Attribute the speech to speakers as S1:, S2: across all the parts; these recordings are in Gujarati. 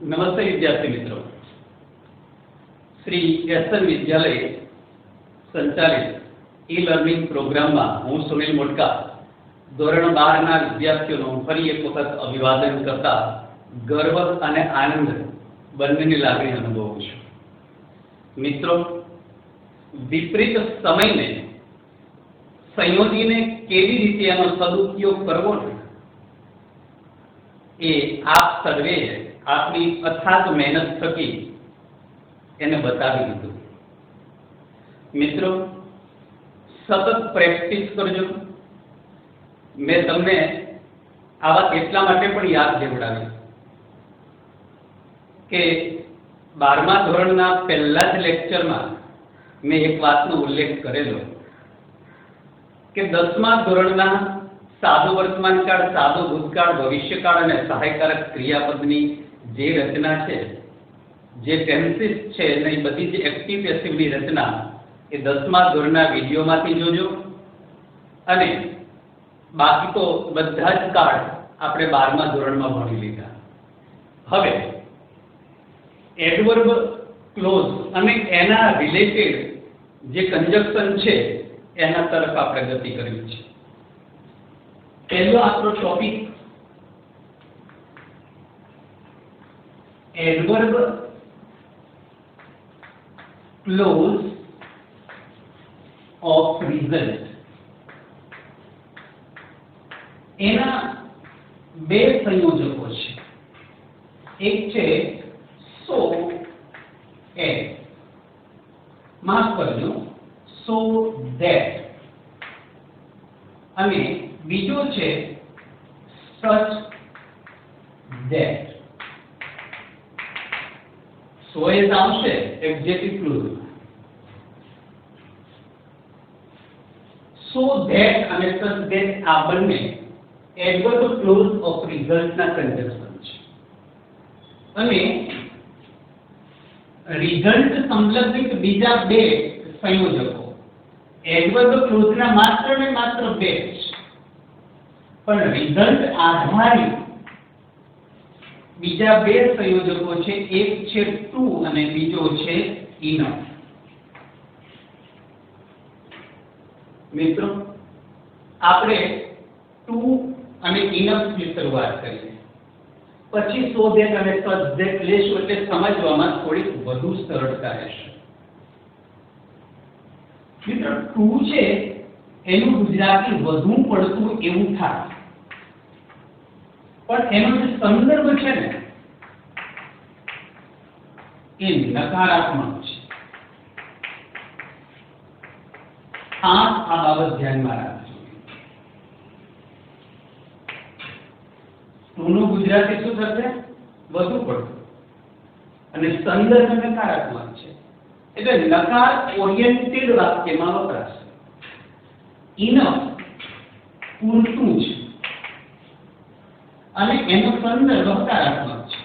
S1: नमस्ते विद्यार्थी मित्रों। श्री एसएन विद्यालय संचालित ई लर्निंग प्रोग्राम में हूँ सुनील मोटका धोरण 12 विद्यार्थीओं फरी एक वखत अभिवादन करता गर्व और आनंद बंनेनी लागणी अनुभवुं छुं। मित्रों, विपरीत समय ने संयोजीने केवी रीते एनो सदुपयोग करवो ए आप सर्वे आपनी अथाग मेहनत थकी एने बतावी दीधुं। मित्रों, सतत प्रेक्टिस करजो। मैं तमने आवा એટલા માટે પણ યાદ દેવડાવી કે 12મા ધોરણના પહેલા જ લેક્ચરમાં મેં એક વાતનો ઉલ્લેખ કરેલો કે 10મા ધોરણના સાદો વર્તમાનકાળ, સાદો ભૂતકાળ, ભવિષ્યકાળ અને સહાયકારક ક્રિયાપદની જે રચના છે, જે ટેન્સીસ છે અને એ બધી જે એક્ટિવ પેસિવની રચના એ 10મા ધોરણના વિડીયોમાંથી જોજો અને બાકી તો બધા જ કાર્ડ આપણે 12મા ધોરણમાં ભણી લીધા। હવે એડવર્બ ક્લોઝ અને એના રિલેટેડ જે કંજક્શન છે એના તરફ આપણે ગતિ કરવી છે। પહેલો આપણો topic adverb clause of result. એના બે સંયોજકો છે, એક છે સો એટ, માફ કરજો સો ધેટ, અને બીજો છે સચ ધેટ। સો એટ આવશે એડજેક્ટિવ ક્લોઝ, સો ધેટ અને સચ ધેટ આ બંને એડવર્બ ક્લોઝ ઓફ રિઝલ્ટના કંજક્શન છે અને રિઝલ્ટ સંલગ્નિત બીજા બે સંયોજકો એડવર્બ ક્લોઝના માત્ર ને માત્ર બે છે, પણ રિઝલ્ટ આધારિત બીજા બે સંયોજકો છે, એક છે ટુ અને બીજો છે ઇનફ। મિત્રો, આપણે ટુ અને ઇનફ ની શરૂઆત કરીએ, પછી સો ધેટ અને સચ ધેટ લેશું એટલે સમજવામાં થોડી વધુ સરળતા રહેશે। મિત્રો, ટુ છે એનું ગુજરાતી વધુ પડતું એવું થાય, પણ એનો જે સંદર્ભ છે ને એ નકારાત્મક છે। આ બાબત ધ્યાનમાં રાખજો। ટુનું ગુજરાતી શું થશે? વધુ પડતું, અને સંદર્ભ નકારાત્મક છે એટલે નકાર ઓરિએન્ટેડ વાક્યમાં વપરાશે। ઇનફ પૂરતું છે અને એનો સંદર્ભ હકારાત્મક છે।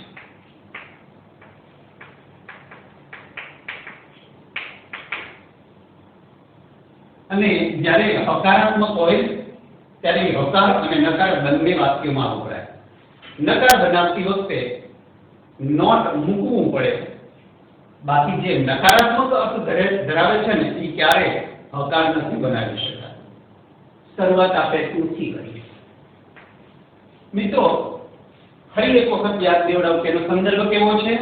S1: અને જ્યારે હકારાત્મક હોય ત્યારે હકાર અને નકાર બંને વાક્યમાં વપરાય। નકાર બનાવતી વખતે નોટ મૂકવું પડે, બાકી જે નકારાત્મક અર્થ ધરાવે છે ને એ ક્યારે હકાર નથી બનાવી શકાય। શરૂઆત આપણે ટુ થી કરીએ। મિત્રો, ફરી એક વખત યાદ દેવડાવું કે એનો સંદર્ભ કેવો છે?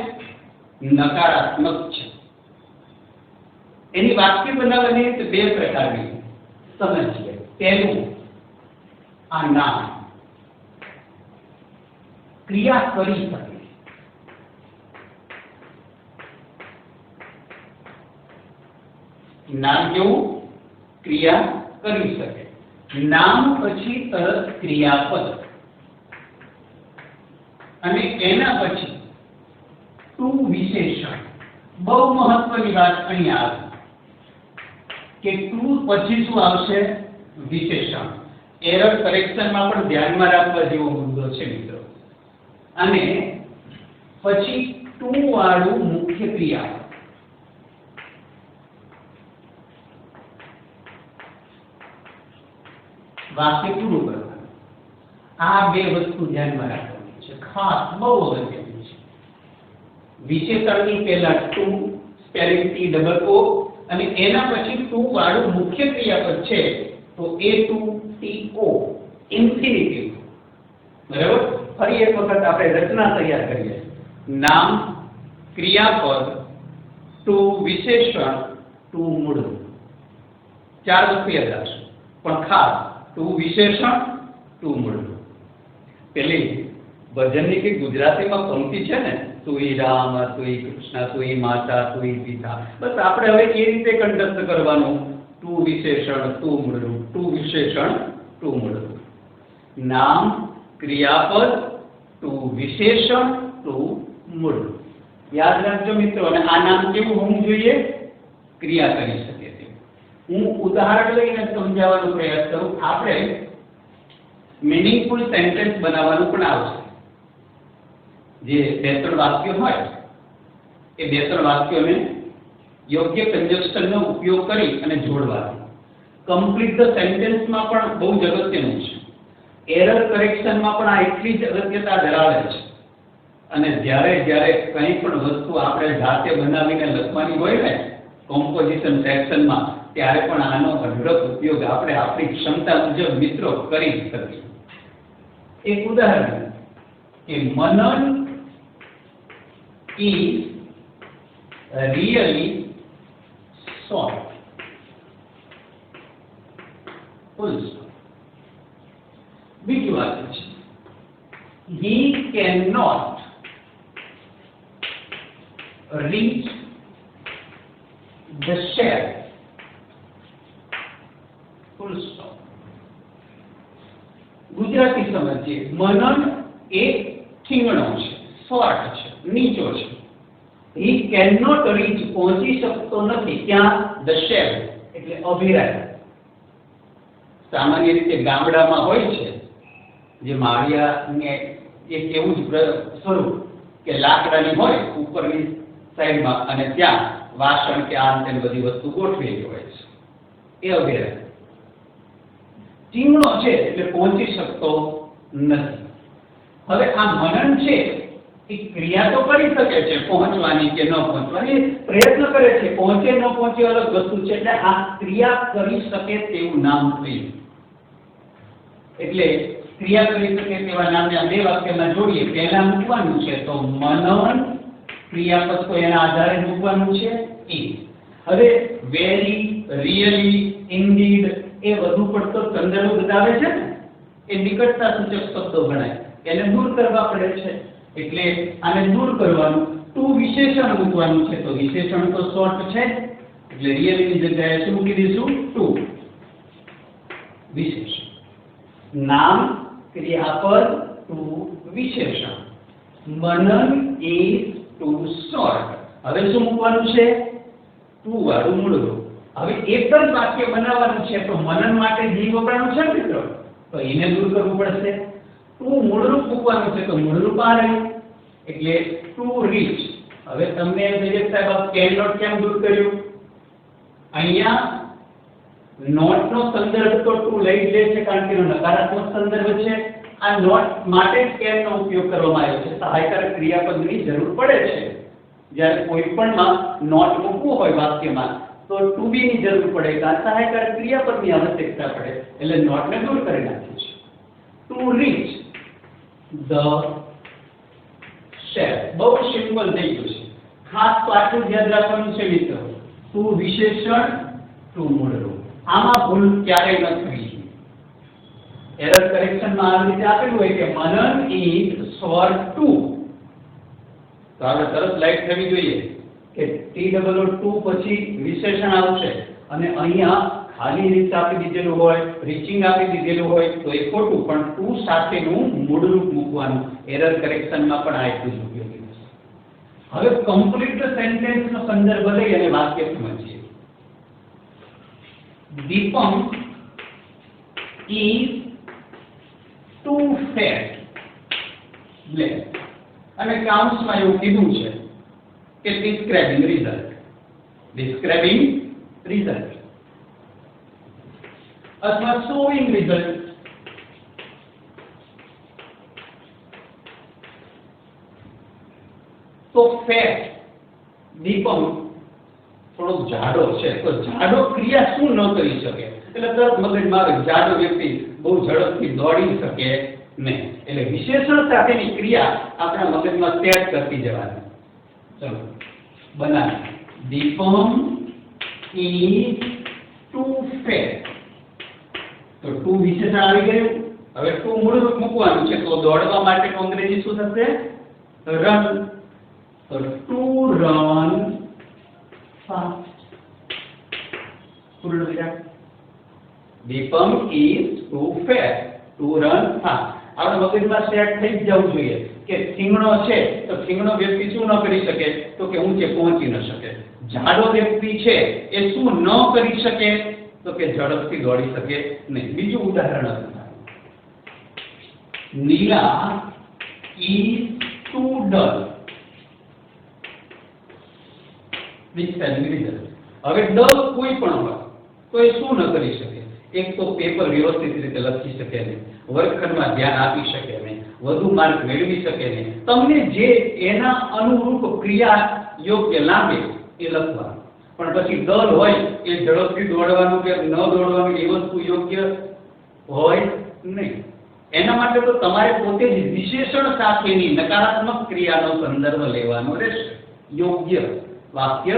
S1: નકારાત્મક છે। એની વાક્ય બનાવવાની રીત બે પ્રકારની સમજીએ। પહેલું, આ નામ ક્રિયા કરી શકે, નામ કેવું? ક્રિયા કરી શકે। નામ પછી તરત ક્રિયાપદ અને એના પછી ટુ વિશેષણ। બહુ મહત્વની વાત અહીં આવે કે ટુ પછી શું આવશે? વિશેષણ। એરર કરેક્શનમાં પણ ધ્યાનમાં રાખવા જેવો મુદ્દો છે મિત્રો। અને પછી ટુ વાળું મુખ્ય ક્રિયા, વાક્ય પૂરું કરવાનું। આ બે વસ્તુ ધ્યાનમાં રાખવાની છે, ખાસ બહુ અગત્યની છે। વિશેષણની પહેલા too spelling T double O અને એના પછી ટુ વાળું મુખ્ય ક્રિયાપદ છે તો A2TO ઇન્ફિનિટિવ. બરાબર. ફરી એક વખત આપણે રચના તૈયાર કરીએ. નામ, ક્રિયાપદ, ટુ વિશેષણ, ટુ મૂળરૂપ. ચાર વસ્તુ યાદ રાખજો પણ ખાસ ટુ વિશેષણ, ટુ મૂળરૂપ. પેલી ભજનની કે ગુજરાતીમાં પંક્તિ છે ને, તુઈ રામ, તુઈ કૃષ્ણ, તુઈ માતા, તુઈ પિતા, બસ આપણે હવે એ રીતે કંઠસ્થ કરવાનું. ટુ વિશેષણ, ટુ મૂળરૂપ, ટુ વિશેષણ, ટુ મૂળરૂપ. નામ, ક્રિયાપદ, ટુ વિશેષણ, ટુ મૂળરૂપ. યાદ રાખજો મિત્રો. અને આ નામ કેવું હોવું જોઈએ? ક્રિયા કરી શકે તેવું. હું ઉદાહરણ લઈને સમજાવવાનો પ્રયાસ કરું. આપણે મીનિંગફુલ સેન્ટેન્સ બનાવવાનું પણ આવશે. જે બે ત્રણ વાક્યો હોય એ બે ત્રણ વાક્યોને યોગ્ય કન્જક્શનનો ઉપયોગ કરી અને જોડવાનું. કમ્પ્લીટ ધ સેન્ટેન્સમાં પણ બહુ જ અગત્યનું છે. એરર કરેક્શનમાં પણ આ એટલી જ અગત્યતા ધરાવે છે. અને જ્યારે કંઈ પણ વસ્તુ આપણે જાતે બનાવીને લખવાની હોય ને કોમ્પોઝિશન સેક્શનમાં, ત્યારે પણ આનો અઢળક ઉપયોગ આપણે આપણી ક્ષમતા મુજબ મિત્રો કરી શકીએ. એક ઉદાહરણ કે મનન is really short. Full stop. બીજું વાક્ય છે he cannot reach the shell. Full stop. Gujarati સમજીએ. મનન એ ઠીંગણો છે, શોર્ટ છે, નીચો છે. he cannot reach પહોંચી શકતો નથી. ક્યાં? the shell એટલે અભિરાય. સામાન્ય રીતે ગામડામાં હોય છે જે માળિયાને એક એવું જ સ્વરૂપ કે લાકડાની હોય ઉપરની સાઈડમાં અને ત્યાં વાસણ કે આ તેની બધી વસ્તુ ગોઠવેલી હોય છે. એ અભિરાય. ઠીંગણો છે એટલે પહોંચી શકતો નથી. હવે આ મનન છે એ ક્રિયા તો કરી શકે છે પહોંચવાની કે ન પહોંચવાની, પ્રયત્ન કરે છે. પહોંચે ન પહોંચે અલગ વસ્તુ છે. એટલે આ ક્રિયા કરી શકે તેવું નામ થયું. એટલે ક્રિયા કરી શકે તેવા નામને આ બે વાક્યમાં જોડીએ. પહેલા મૂકવાનું છે તો મનન, ક્રિયાપદ તો એના આધારે મૂકવાનું છે એ. હવે વેરી, રિયલી, ઇન્ડીડ એ વધુ પડતો સંદર્ભ બતાવે છે ને, એ નિકટતા સૂચક શબ્દો ગણાય. એને દૂર કરવા પડે છે. એટલે આને દૂર કરવાનું. ટુ વિશેષણ મૂકવાનું છે તો વિશેષણ તો શોર્ટ છે એટલે રિયલની જગ્યાએ શું મૂકી દઈશું? ટુ વિશેષણ. નામ, ક્રિયાપદ, ટુ વિશેષણ. મનન ઇઝ ટુ શોર્ટ. હવે શું મૂકવાનું છે? ટુ વાળું મૂળરૂપ. હવે એક જ વાક્ય બનાવવાનું છે તો મનન માટે જી વપરાનું છે મિત્રો, તો એને દૂર કરવું પડશે. ટુ મૂળરૂપ મૂકવાનું છે તો મૂળરૂપ આ રહ્યું એટલે ટુ રીચ. હવે તમને એમ થઈ જશે સાહેબ કેન નોટ કેમ દૂર કર્યું? અહીંયા નોટ નો સંદર્ભ તો ટુ લઈ લે છે કારણ કે એનો નકારાત્મક સંદર્ભ છે. આ નોટ માટે જ કેન નો ઉપયોગ કરવામાં આવ્યો છે. સહાયકારક ક્રિયાપદની જરૂર પડે છે. જ્યારે કોઈ પણમાં નોટ મૂકવું હોય વાક્યમાં તો ટુ બી ની જરૂર પડે કારણ સહાયકારક ક્રિયાપદની આવશ્યકતા પડે એટલે નોટને દૂર કરી નાખ્યું છે. To reach the share. બહુ સિમ્પલ થઈ ગયું છે. ખાસ તો આટલું જ યાદ રાખવાનું છે મિત્રો. ટુ વિશેષણ, ટુ મૂળરૂપ. આમાં ભૂલ ક્યારેય ન થવી જોઈએ. એરર કરેક્શનમાં આ રીતે આપેલું હોય કે મનન ઇઝ શોર્ટ ટુ, તો આપણે તરત લાઈટ થવી જોઈએ કે TOO પછી વિશેષણ આવશે અને અહીંયા ખાલી રીત આપી દીધેલું હોય, રીચિંગ આપી દીધેલું હોય તો એ ખોટું, પણ ટુ સાથેનું મૂળરૂપ મૂકવાનું. એરર કરેક્શનમાં પણ આ એટલું જ ઉપયોગી છે. હવે કમ્પ્લીટ સેન્ટેન્સનો સંદર્ભ લઈ અને વાક્ય સમજીએ. Deepam is too fat black. અને કાઉન્સમાં એવું કીધું છે કે describing result અથવા showing result. તો ફેટ દીપમ થોડો જાડો છે, તો જાડો ક્રિયા શું ન કરી શકે? એટલે તરત મગજમાં આવે જાડો વ્યક્તિ બહુ ઝડપથી દોડી શકે નહીં. એટલે વિશેષણ સાથેની ક્રિયા આપણા મગજમાં સેટ કરતી જવાની. ચલો બનાવ. Deepam is too fat. તો ટુ વિશેષણ આવી ગયું. હવે ટુ મૂળરૂપ મૂકવાનું છે, તો દોડવા માટે અંગ્રેજી શું થશે? રન. તો ટુ રન ફાસ્ટ. પૂર્ણ વિરામ. Deepam is too fat to run fast. આપણે મગજમાં સેટ થઈ જ જવું જોઈએ કે થીંગણો છે તો થીંગણો વ્યક્તિ શું ન કરી શકે? તો કે ઊંચે પહોંચી ન શકે. જાડો વ્યક્તિ છે એ શું ન કરી શકે? તો કે ઝડપથી દોડી શકે નહીં. બીજું ઉદાહરણ આપું. નીલા is too dull. હવે ડલ કોઈ પણ હોય તો એ શું ન કરી શકે? એક તો પેપર વ્યવસ્થિત રીતે લખી શકે નહીં, વર્ગખંડમાં ધ્યાન આપી શકે નહીં, વધુ માર્ક મેળવી શકે નહીં. તમને જે એના અનુરૂપ ક્રિયા યોગ્ય લાગે એ લખવાનું. પણ પછી ડલ હોય એ ઝડપથી દોડવાનું કે ન દોડવાનું એ વસ્તુ યોગ્ય હોય નહીં. એના માટે તો તમારે પોતે જ વિશેષણ સાથેની નકારાત્મક ક્રિયાનો સંદર્ભ લેવાનો રહેશે. યોગ્ય વાક્ય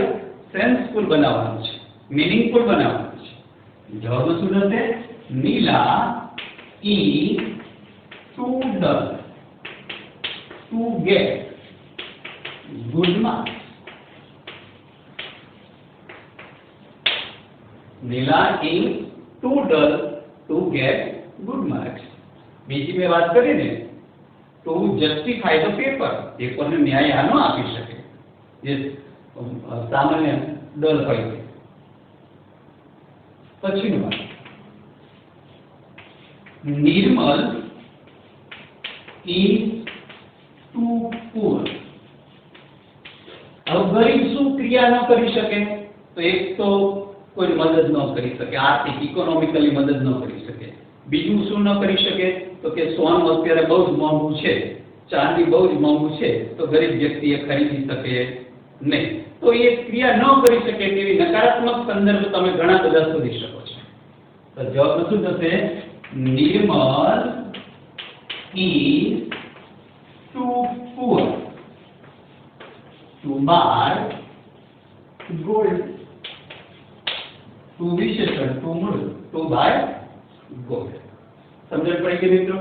S1: સેન્સફુલ બનાવવાનું છે, મીનિંગફુલ બનાવવાનું છે. જવાબ શું થશે? નીલા is too dull to get good marks. Neela is too dull to get good marks. બીજી મેં વાત કરી ને, to justify the paper. પેપરને ન્યાય આનો આપી શકે જે સામાન્ય ડલ હોય છે. પછીનું વાત, નિર્મલ is too poor. હવે ગરીબ શું ક્રિયા ન કરી શકે? તો એક તો કોઈ મદદ ન કરી શકે, આર્થિક ઇકોનોમિકલી મદદ ન કરી શકે. બીજું શું ન કરી શકે? તો કે સોનું અત્યારે બહુ જ મોંઘું છે, ચાંદી બહુ જ મોંઘું છે, તો ગરીબ વ્યક્તિ એ ખરીદી શકે નહીં. તો એ ક્રિયા ન કરી શકે તેવી નકારાત્મક સંદર્ભ તમે ઘણા બધા શોધી શકો છો. તો જવાબ શું થશે? નિર્મલ is too poor to buy gold. to વિશેષણ, to મૂળ, to buy gold. સમજણ પડી ગઈ મિત્રો?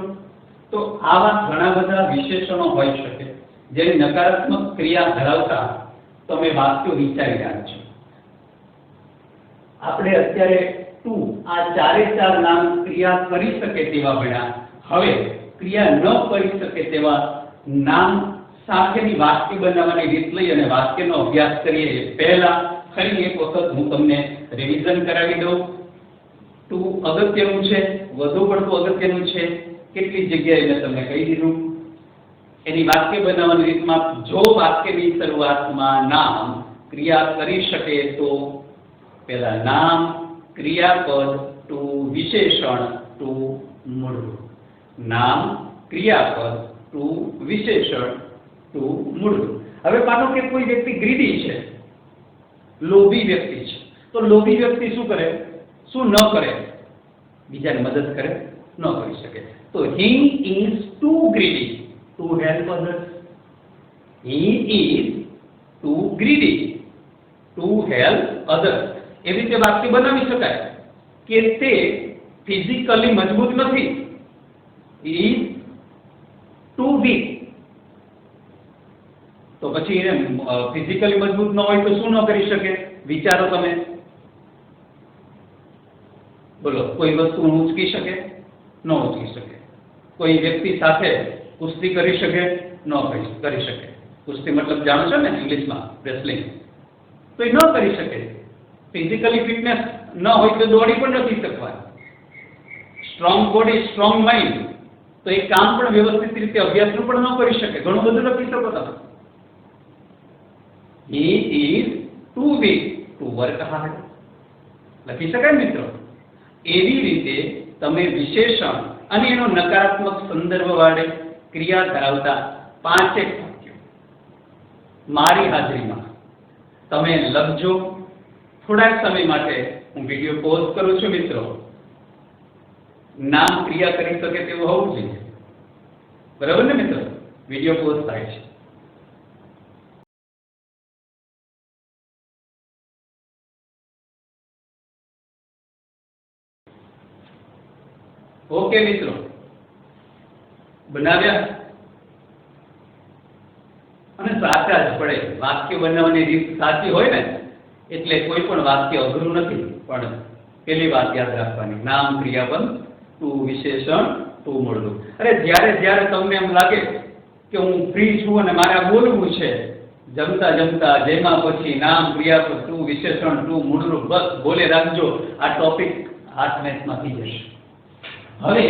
S1: તો આવા ઘણા બધા વિશેષણો હોઈ શકે જેની નકારાત્મક ક્રિયા ધરાવતા તમે વાક્યો વિચારી રહ્યા છો. આપણે અત્યારે ટુ આ ચારે ચાર નામ ક્રિયા કરી શકે તેવા ભણ્યા. હવે ક્રિયા ન કરી શકે તેવા નામ સાથેની વાક્ય બનાવવાની રીત લઈ અને વાક્યનો અભ્યાસ કરીએ એ પહેલા ફરી એક વખત હું તમને રિવિઝન કરાવી દઉં. ટુ અગત્યનું છે, વધુ પડતું અગત્યનું છે. કેટલી જગ્યાએ મેં તમને કહી દીધું. એની વાક્ય બનાવવાની રીતમાં જો વાક્યની શરૂઆતમાં નામ ક્રિયા કરી શકે તો પહેલા નામ, ક્રિયાપદ, ટુ વિશેષણ, ટુ મૂળરૂપ. નામ, ક્રિયાપદ, ટુ વિશેષણ, ટુ મૂળરૂપ. હવે માનો કે કોઈ વ્યક્તિ ગ્રીડી છે, લોભી વ્યક્તિ છે, તો લોભી વ્યક્તિ શું કરે? શું ન કરે? બીજાને મદદ કરે? ન કરી શકે. તો he is too greedy to help others. He is too greedy to help others. એવી રીતે વાક્ય બનાવી શકાય કે તે ફિઝિકલી મજબૂત નથી. He is too weak. તો પછી એને ફિઝિકલી મજબૂત ન હોય તો શું ન કરી શકે? વિચારો તમે. બોલો, કોઈ વસ્તુ ઉંચકી શકે? ન ઉંચકી શકે. કોઈ વ્યક્તિ સાથે કુસ્તી કરી શકે? ન કરી શકે. કુસ્તી મતલબ જાણો છો ને ઇંગ્લિશમાં રેસલિંગ. તો એ ન કરી શકે. ફિઝિકલી ફિટનેસ ન હોય તો દોડી પણ નથી શકવાની. સ્ટ્રોંગ બોડી, સ્ટ્રોંગ માઇન્ડ, તો એ કામ પણ વ્યવસ્થિત રીતે અભ્યાસનું પણ ન કરી શકે. ઘણું બધું લખી શકો તમે. He is too weak to work hard. લખી શકાય મિત્રો. એવી રીતે તમે વિશેષણ અને એનો નકારાત્મક સંદર્ભ વાળે ક્રિયા ધરાવતા પાંચેક વાક્યો મારી હાજરીમાં તમે લખજો. થોડાક સમય માટે હું વિડીયો પોઝ કરું છું મિત્રો. નામ ક્રિયા કરી શકે તેવું હોવું જોઈએ. બરાબર ને મિત્રો? વિડીયો પોઝ થાય છે. ઓકે મિત્રો, બનાવ્યા અને સાચા જ પડે. વાક્ય બનાવવાની રીત સાચી હોય ને એટલે કોઈ પણ વાક્ય અઘરું નથી. પણ પેલી વાત યાદ રાખવાની, નામ ક્રિયાપદ ટુ વિશેષણ ટુ મૂળરૂપ. અરે જ્યારે તમને એમ લાગે કે હું ફ્રી છું અને મારે આ બોલવું છે, જમતા જમતા જેમાં પછી નામ ક્રિયાપદ ટુ વિશેષણ ટુ મૂળરૂપ બસ બોલે રાખજો. આ ટોપિક હાથ મેચમાં થઈ જશે. હવે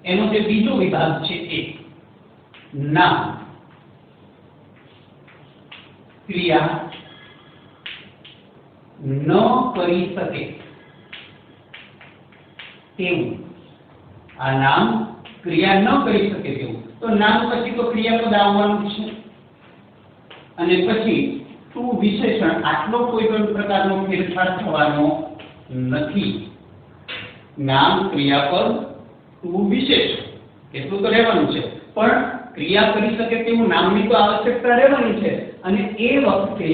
S1: એનો જે બીજો વિભાગ છે એ નામ ક્રિયા ન કરી શકે તેવું. આ નામ ક્રિયા ન કરી શકે તેવું. તો નામ પછી તો ક્રિયાપદ આવવાનું છે અને પછી ટુ વિશેષણ. આટલો કોઈ પણ પ્રકારનો ફેરફાર થવાનો નથી. નામ ક્રિયાપદ ટુ વિશેષણ એટલું તો રહેવાનું છે, પણ ક્રિયા કરી શકે તેવું નામની તો આવશ્યકતા રહેવાની છે. અને એ વખતે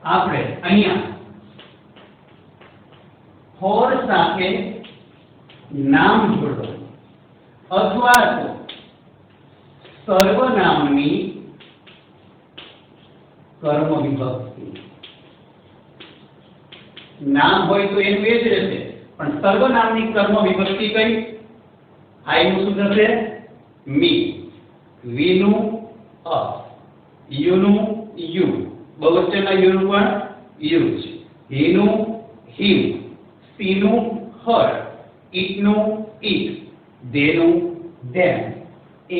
S1: આપણે અહીંયા ફોર સાથે નામ જોડવાનું અથવા તો સર્વનામની કર્મ વિભક્તિ. નામ હોય તો એનું એ જ રહેશે, પણ સર્વનામની કર્મ વિભક્તિ કઈ? આઈ નું શું થશે? મી. વી નું અ. યુ નું યુ. બહુવચનના યુ નું પણ યુ જ. હી નું હિમ. સી નું હર. ઈટ નું ઈટ. દે નું ધેમ. એ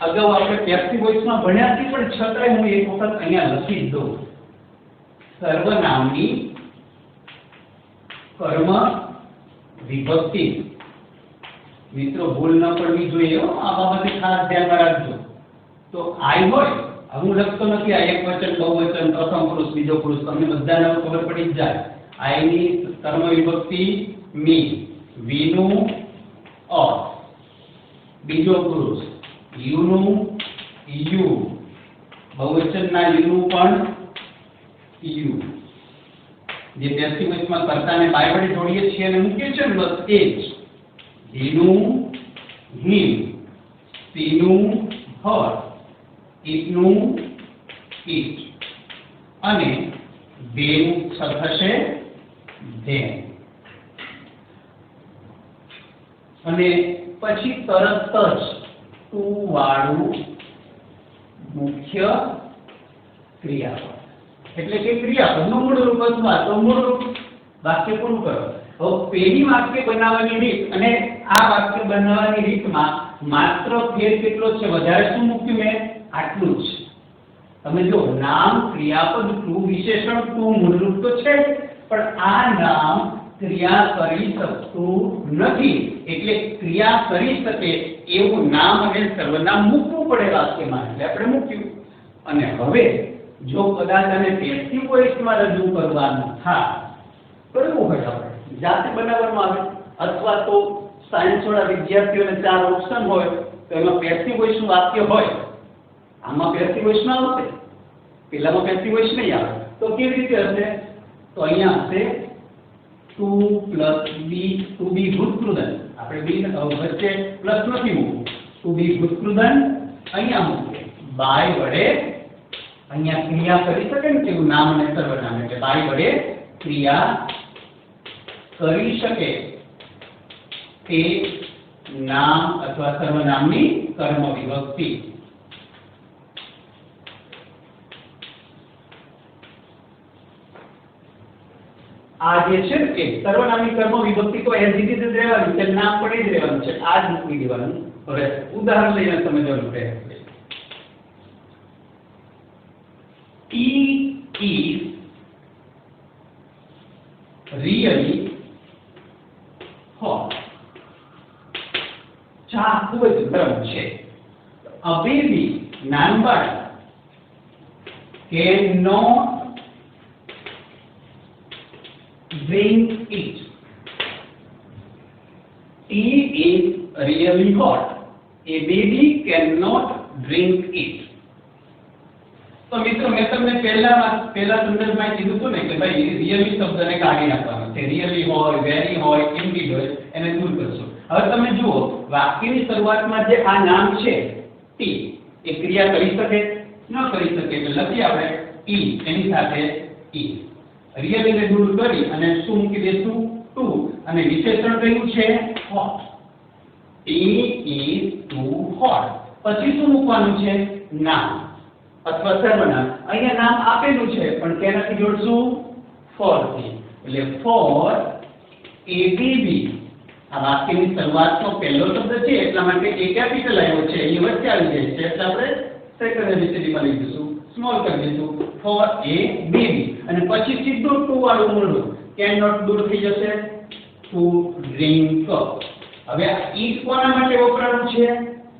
S1: અગાઉ આપણે પેસિવ વોઇસમાં ભણ્યા છીએ, પણ છતાંય હું એક વખત અહીંયા લખી દઉં. સર્વનામની કર્મ વિભક્તિ. મિત્રો ભૂલ ન પડવી જોઈએ. આ બાબતે ખાસ ધ્યાનમાં રાખજો. તો આઈ હોય, હું લખતો નથી આ એક વચન, બહુવચન, પ્રથમ પુરુષ, બીજો પુરુષ, તમને બધાને ખબર પડી જ જાય. આઈ ની કર્મ વિભક્તિ મી. વી નું અ. બીજો પુરુષ યુ નું યુ. બહુવચનના યુ નું પણ યુ. જે પેસિવ વોઇસમાં કર્તાને બાય વડે જોડીએ છીએ અને મૂકીએ છીએ ને બસ એ જ. હી નું હિમ. સી નું હર. ઈટ નું ઈટ. અને દે નું થશે ધેમ. અને પછી તરત જ ટુ વાળું મુખ્ય ક્રિયાપદ. એટલે કે ક્રિયાપદનું મૂળરૂપ અથવા તો મૂળરૂપ. વાક્ય પૂરું કરો. હવે પેલી વાક્ય બનાવવાની રીત અને આ વાક્ય બનાવવાની રીતમાં માત્ર ફેર કેટલો છે? વધારે શું મૂક્યું મેં? આટલું જ. તમે જો નામ ક્રિયાપદ ટુ વિશેષણ ટુ મૂળરૂપ તો છે, પણ આ નામ ક્રિયા કરી શકતું નથી. એટલે ક્રિયા કરી શકે એવું નામ અને સર્વનામ મૂકવું પડે વાક્યમાં. એટલે આપણે મૂક્યું. અને હવે જો કદાચ આને પેસિવ વોઇસમાં રજૂ કરવાનું થાય, કરવું હોય આપણે જાતે બનાવવામાં આવે, અથવા તો સાયન્સ વાળા વિદ્યાર્થીઓને 4 ઓપ્શન હોય તો એમાં પેસિવ વોઇસનું વાક્ય હોય. આમાં પેસિવ વોઇસ ના આવશે, પેલામાં પેસિવ વોઇસ નહીં આવે. તો કેવી રીતે હશે? તો અહીંયા હશે two plus B. Two be ભૂતકૃદન. આપણે બી વચ્ચે પ્લસ નથી મૂકવું. ટુ બી ભૂતકૃદન અહીંયા મૂકીએ. બાય વડે અહીંયા ક્રિયા કરી શકે ને કેવું નામ અને સર્વનામ. એટલે બાય વડે ક્રિયા કરી શકે તે નામ અથવા સર્વનામની કર્મ વિભક્તિ. આ જે છે કે સર્વનામની કર્મ વિભક્તિ તો એઝ ઇટ ઇઝ રહેવાની છે, નામ પણ એ જ રહેવાનું છે. આ જ મૂકી દેવાનું. હવે ઉદાહરણ લઈને સમજવાનું પ્રયાસ કરીએ. He is really hot. ચા ખૂબ જ ગરમ છે. A baby, નાનું બાળક, cannot drink it. Tea is really hot. A baby cannot drink it. તો મિત્રો મેં તમને પહેલા સંદર્ભમાં કીધું હતું ને કે ભાઈ રિયલી શબ્દને કાઢી નાખવાનો છે. રિયલી હોય, વેરી હોય, ઇન્ડીડ હોય એને દૂર કરશો. હવે તમે જુઓ વાક્યની શરૂઆતમાં જે આ નામ છે ટી, એ ક્રિયા કરી શકે ન કરી શકે એટલે લખી આપણે ઈ એની સાથે ઈ. રિયલી ને દૂર કરી અને શું મૂકી દેશું? ટુ. અને વિશેષણ કયું છે? Hot. Tea is too hot. પછી શું મૂકવાનું છે? નામ અથવા સર્વનામ. અહીંયા નામ આપેલું છે પણ તેનાથી જોડશું ફોર થી. એટલે ફોર એ બેબી. આ વાક્યની શરૂઆતનો પહેલો શબ્દ છે એટલા માટે એ કેપિટલ આવ્યો છે, એ વચ્ચે આવી જાય છે એટલે આપણે સેકન્ડ એબીસીડીમાં લઈ જઈશું, સ્મોલ કરી દઈશું. ફોર એ બેબી અને પછી સીધું ટુ વાળું મૂળું કેન નોટ દૂર થઈ જશે. Two drink. હવે આ ઈટ કોના માટે વપરાયું છે?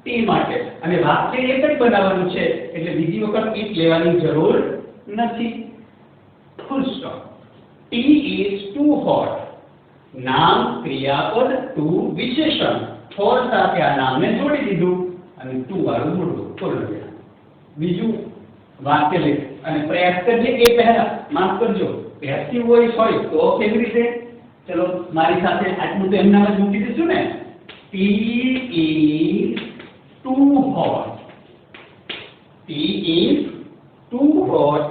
S1: ટી માટે. અને વાક્ય એક જ બનાવવાનું છે એટલે બીજી વખત ઈટ લેવાની જરૂર નથી. Full stop. Tea is too hot. નામ ક્રિયાપદ ટુ વિશેષણ. ફોર સાથે આ નામને જોડી દીધું અને ટુ વાળું મૂળું પૂર્ણ વિરામ. બીજું વાક્ય લે અને પ્રયાસ કરીએ એ પહેલા માફ કરજો પેસિવ વોઇસ હોય તો કેવી રીતે? ચલો મારી સાથે આટલું તો એમનામ જ મૂકી દઈશું ને. Tea is too hot. Tea is too hot.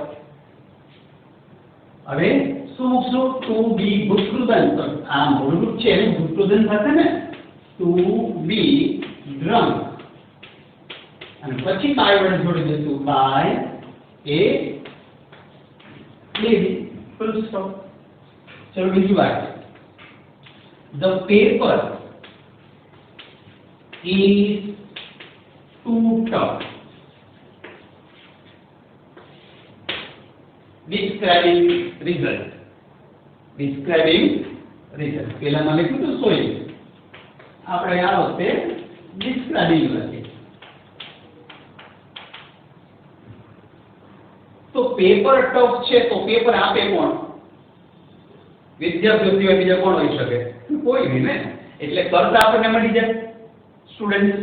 S1: હવે શું મૂકશું? ટુ બી ભૂતકૃદન. તો આ મૂળરૂપ છે એટલે ભૂતકૃદન થશે ને. To be drunk. અને પછી બાય વડે જોડી દઈશું. By a baby. Full stop. ચલો બીજું વાક્ય. The paper is too tough. Describing result. Describing result. પહેલામાં લખ્યું તો showing. આપણે આ વખતે describing લખીએ. તો પેપર ટફ છે તો પેપર આપે કોણ? વિદ્યાર્થીઓ સિવાય બીજા કોણ હોઈ શકે? કોઈ નહીં ને. એટલે કરતા આપણને મળી જાય સ્ટુડન્ટ.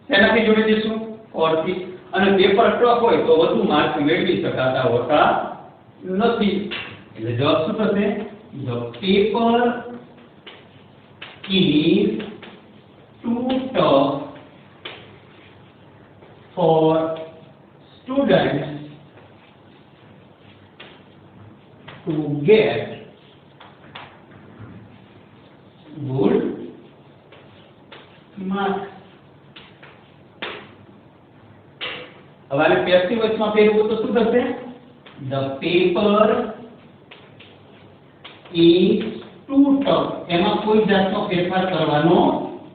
S1: શેનાથી જોડી દઈશું? ફોર થી. અને પેપર ટફ હોય તો વધુ માર્ક મેળવી શકાતા હોતા નથી. એટલે જવાબ શું થશે? The paper is too tough for students to get good marks. હવે આને પેસિવ વોઇસમાં ફેરવવું તો શું થશે? The paper is too tough. એમાં કોઈ જાતનો ફેરફાર કરવાનો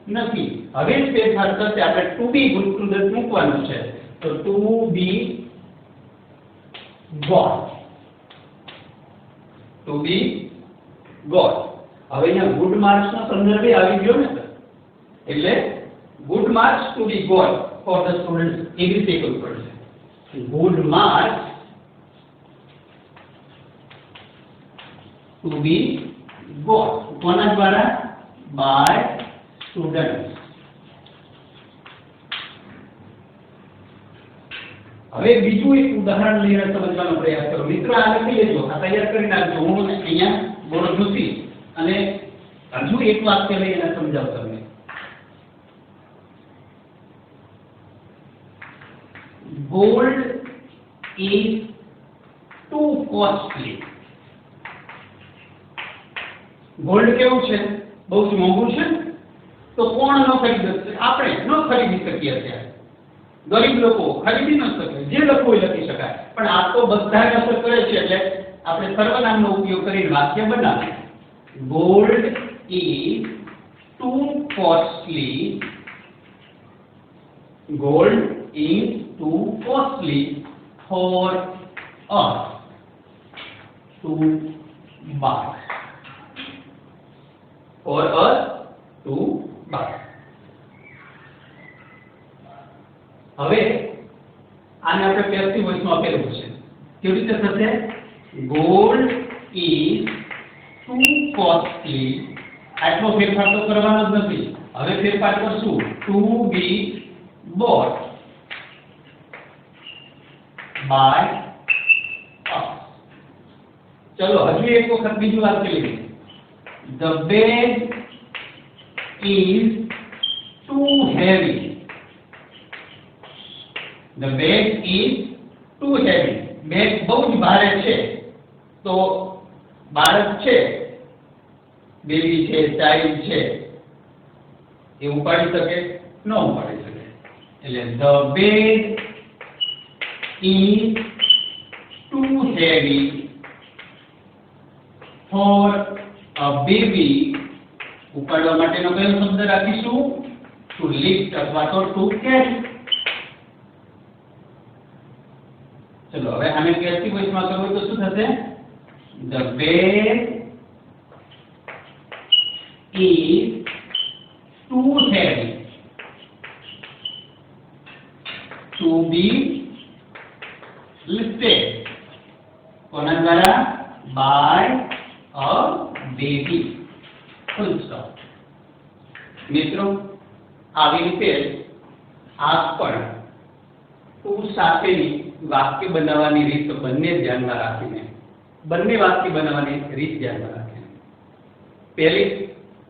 S1: નથી. હવે જ ફેરફાર થશે. આપણે ટુ બી ભૂતકૃદન મૂકવાનું છે. તો two be got. Two be got. હવે અહીંયા ગુડ માર્ક્સ નો સંદર્ભ આવી ગયો ને. એટલે good marks to be got for the students. એવી રીતે કરવું પડશે. Good marks to be got. કોના દ્વારા? By students. હવે બીજું એક ઉદાહરણ લઈને સમજવાનો પ્રયાસ કરો. મિત્રો આ લખી લેજો, આ તૈયાર કરી નાખજો. હું અહીંયા બોર્ડ મૂકી અને હજુ એક વાક્ય લઈને સમજાવ તમને. Gold is too costly. Gold કેવું છે? બહુ જ મોંઘું છે. તો કોણ ન ખરીદી શકે? આપણે ન ખરીદી શકીએ અત્યારે. ગરીબ લોકો ખરીદી ન શકે. જે લખવું એ લખી શકાય. પણ આ તો બધા અસર કરે છે એટલે આપણે સર્વનામનો ઉપયોગ કરીને વાક્ય બનાવીએ. Gold is too costly. Gold is too costly for us to buy. For us to buy. હવે આને આપણે પેસિવ વોઇસમાં ફેરવવું છે. કેવી રીતે થશે? Gold is too costly. આટલો ફેરફાર તો કરવાનો જ નથી. હવે ફેરફાર કરશું to be bought by us. ચલો હજુ એક વખત બીજું વાક્ય લઈએ. The bag is too heavy. The bag is too heavy. Bag બહુ જ ભારે છે. તો બાળક છે, બેબી છે, ચાઇલ્ડ છે, એ ઉપાડી શકે? ન ઉપાડી શકે. એટલે the bag is too heavy for a baby. ઉપાડવા માટેનો કયો શબ્દ રાખીશું? to lift અથવા તો to carry. ચલો હવે આને પેસિવ વોઇસમાં કરવું તો શું થશે? The bag is too heavy to be lifted. કોના દ્વારા? by a baby. Full stop. મિત્રો આવી રીતે આ પણ ટુ સાથેની વાક્ય બનાવવાની રીત બંને ધ્યાનમાં રાખીને વાક્ય બનાવવાની રીત ધ્યાનમાં રાખીને પહેલી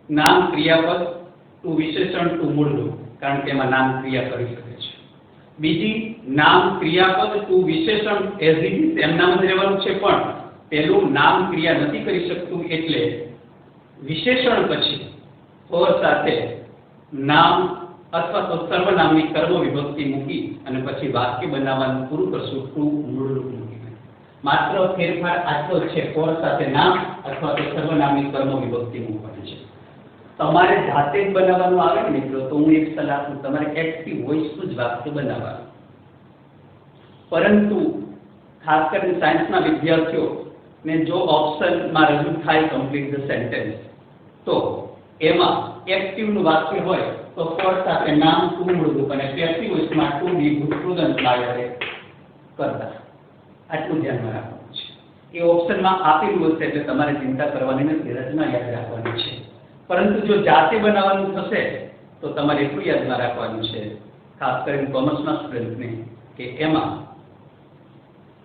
S1: નામ ક્રિયાપદ ટુ વિશેષણ ટુ મૂળરૂપ, કારણ કે એમાં નામ ક્રિયા કરી શકે છે. બીજી નામ ક્રિયાપદ ટુ વિશેષણ એઝ ઇટ ઇઝ એમ નામ જ રહેવાનું છે, પણ પેલું નામ ક્રિયા નથી કરી શકતું, એટલે વિશેષણ પછી ઓર સાથે નામ અથવા તો સર્વનામની કર્મ વિભક્તિ મૂકી અને પછી વાક્ય બનાવવાનું પૂરું કરશું ટુ મૂળરૂપ મૂકીને. માત્ર ફેરફાર આટલો જ છે, ઓર સાથે નામ અથવા તો સર્વનામની કર્મ વિભક્તિ મૂકવાની છે. તમારે જાતે જ બનાવવાનું આવે ને મિત્રો, તો હું એક સલાહ આપું, તમારે એક્ટિવ વોઇસનું જ વાક્ય બનાવવાનું. પરંતુ ખાસ કરીને સાયન્સના વિદ્યાર્થીઓને જો ઓપ્શનમાં રજૂ થાય કમ્પ્લીટ ધ સેન્ટેન્સ, તો એમાં એક્ટિવનું વાક્ય હોય તો ફોર સાથે નામ ટુ મૂળરૂપ અને પેસિવ વોઇસમાં ટુ બી ભૂતપૂર્વ લાગે કરતા. આટલું ધ્યાનમાં રાખવાનું છે. એ ઓપ્શનમાં આપેલું હશે એટલે તમારે ચિંતા કરવાની નથી, રચના યાદ રાખવાની છે. પરંતુ જો જાતે બનાવવાનું થશે તો તમારે એટલું યાદમાં રાખવાનું છે, ખાસ કરીને કોમર્સના સ્ટુડન્ટને, કે એમાં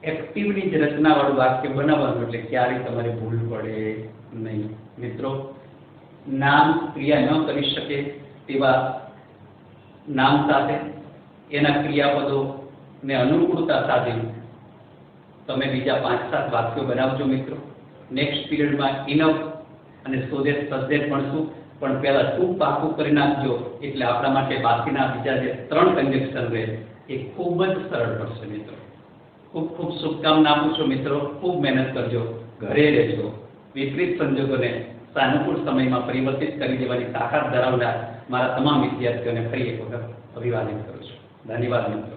S1: એક્ટિવની જ રચનાવાળું વાક્ય બનાવવાનું, એટલે ક્યારેય તમારે ભૂલ પડે નહીં. મિત્રો નામ ક્રિયા ન કરી શકે તેવા નામ સાથે એના ક્રિયાપદોને અનુકૂળતા સાથે તમે બીજા 5-7 વાક્યો બનાવજો મિત્રો. નેક્સ્ટ પીરિયડમાં ઇનફ અને સો ધેટ સબ્જેક્ટ ભણશું, પણ પહેલા ટુ પાકું કરી નાખજો, એટલે આપણા માટે બાકીના બીજા જે 3 કન્જેક્શન રહે એ ખૂબ જ સરળ પડશે મિત્રો. ખૂબ ખૂબ શુભકામના આપું છું મિત્રો. ખૂબ મહેનત કરજો, ઘરે રહેજો. વિપરીત સંજોગોને સાનુકૂળ સમયમાં પરિવર્તિત કરી દેવાની તાકાત ધરાવનાર મારા તમામ વિદ્યાર્થીઓને ફરી એક વખત અભિવાદન કરું છું. ધન્યવાદ મિત્રો.